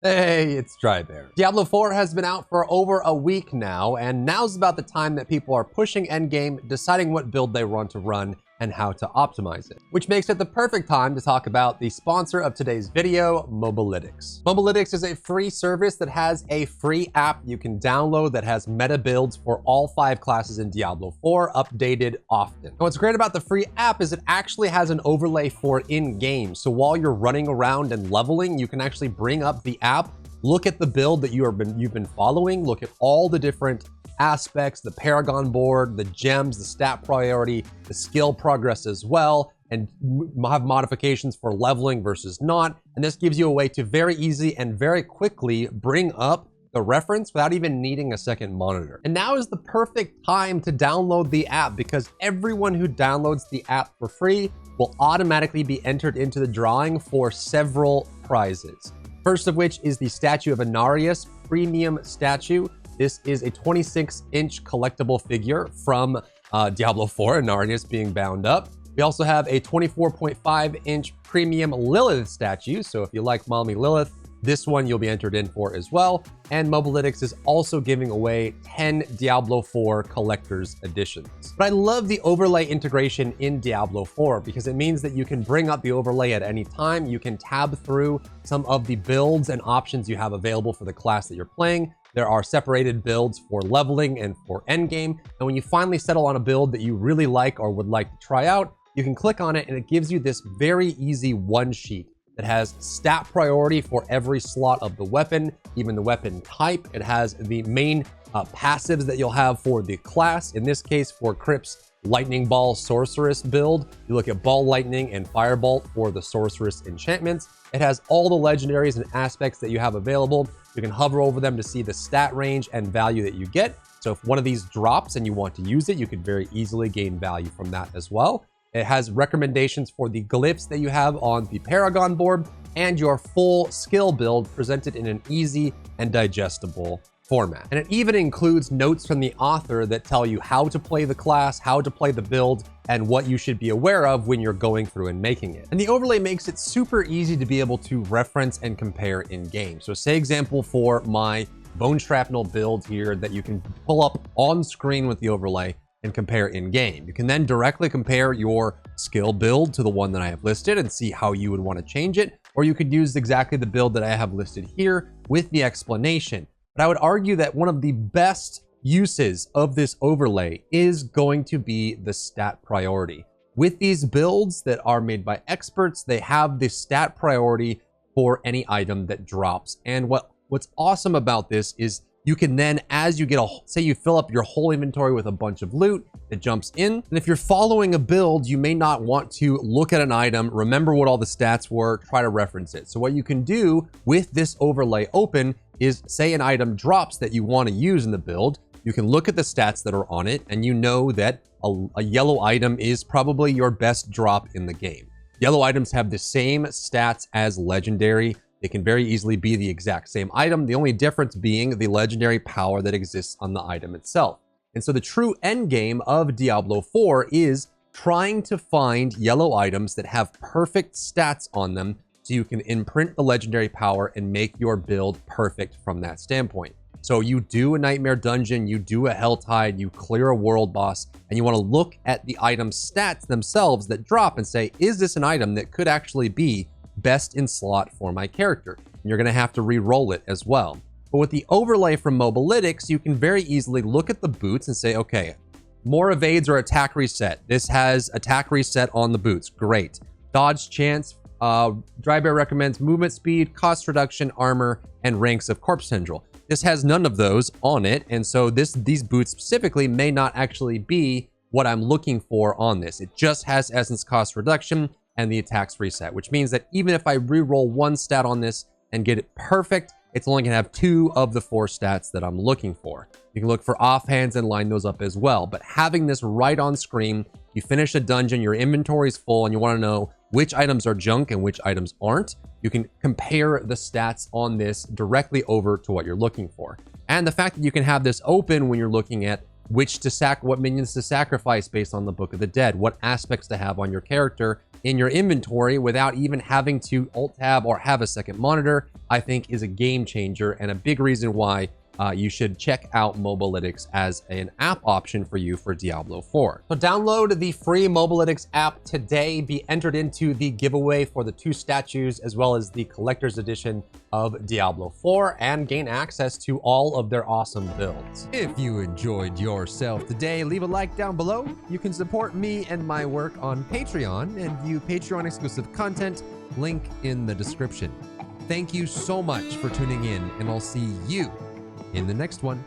Hey, it's Drybear. Diablo 4 has been out for over a week now, and now's about the time that people are pushing endgame, deciding what build they want to run, and how to optimize it. Which makes it the perfect time to talk about the sponsor of today's video, Mobalytics. Mobalytics is a free service that has a free app you can download that has meta builds for all 5 classes in Diablo 4, updated often. And what's great about the free app is it actually has an overlay for in-game. So while you're running around and leveling, you can actually bring up the app, look at the build that you've been following, look at all the different aspects, the Paragon board, the gems, the stat priority, the skill progress as well, and have modifications for leveling versus not. And this gives you a way to very easy and very quickly bring up the reference without even needing a second monitor. And now is the perfect time to download the app because everyone who downloads the app for free will automatically be entered into the drawing for several prizes. First of which is the Statue of Inarius Premium Statue. This is a 26-inch collectible figure from Diablo 4, Inarius being bound up. We also have a 24.5-inch premium Lilith statue. So if you like Mommy Lilith, this one you'll be entered in for as well. And Mobalytics is also giving away 10 Diablo 4 collector's editions. But I love the overlay integration in Diablo 4 because it means that you can bring up the overlay at any time. You can tab through some of the builds and options you have available for the class that you're playing. There are separated builds for leveling and for endgame. And when you finally settle on a build that you really like or would like to try out, you can click on it and it gives you this very easy one sheet that has stat priority for every slot of the weapon, even the weapon type. It has the main passives that you'll have for the class. In this case, for Crypt's Lightning Ball Sorceress build, you look at Ball Lightning and Firebolt for the Sorceress enchantments. It has all the legendaries and aspects that you have available. You can hover over them to see the stat range and value that you get. So if one of these drops and you want to use it, you could very easily gain value from that as well. It has recommendations for the glyphs that you have on the Paragon board and your full skill build presented in an easy and digestible format. And it even includes notes from the author that tell you how to play the class, how to play the build, and what you should be aware of when you're going through and making it. And the overlay makes it super easy to be able to reference and compare in game. So say example for my Bone Shrapnel build here that you can pull up on screen with the overlay and compare in game. You can then directly compare your skill build to the one that I have listed and see how you would want to change it. Or you could use exactly the build that I have listed here with the explanation. But I would argue that one of the best uses of this overlay is going to be the stat priority. With these builds that are made by experts, they have the stat priority for any item that drops. And what's awesome about this is you can then, as you get say you fill up your whole inventory with a bunch of loot that jumps in. And if you're following a build, you may not want to look at an item, remember what all the stats were, try to reference it. So what you can do with this overlay open is say an item drops that you want to use in the build. You can look at the stats that are on it and you know that a yellow item is probably your best drop in the game. Yellow items have the same stats as legendary. They can very easily be the exact same item, the only difference being the legendary power that exists on the item itself. And so the true end game of Diablo 4 is trying to find yellow items that have perfect stats on them so you can imprint the legendary power and make your build perfect from that standpoint. So you do a Nightmare Dungeon, you do a Helltide, you clear a world boss, and you want to look at the item stats themselves that drop and say, is this an item that could actually be best in slot for my character? And you're going to have to re-roll it as well. But with the overlay from Mobalytics, you can very easily look at the boots and say, okay, more evades or attack reset. This has attack reset on the boots. Great. Dodge chance. Drybear recommends movement speed, cost reduction, armor, and ranks of corpse tendril. This has none of those on it, and so these boots specifically may not actually be what I'm looking for on this. It just has essence cost reduction and the attacks reset, which means that even if I re-roll one stat on this and get it perfect, it's only gonna have 2 of the 4 stats that I'm looking for. You can look for offhands and line those up as well, but having this right on screen, you finish a dungeon, your inventory is full, and you wanna know which items are junk and which items aren't, you can compare the stats on this directly over to what you're looking for. And the fact that you can have this open when you're looking at what minions to sacrifice based on the Book of the Dead, what aspects to have on your character in your inventory without even having to alt-tab or have a second monitor, I think is a game changer and a big reason why you should check out Mobalytics as an app option for you for Diablo 4. So download the free Mobalytics app today, be entered into the giveaway for the 2 statues as well as the collector's edition of Diablo 4 and gain access to all of their awesome builds. If you enjoyed yourself today, leave a like down below. You can support me and my work on Patreon and view Patreon exclusive content, link in the description. Thank you so much for tuning in, and I'll see you in the next one.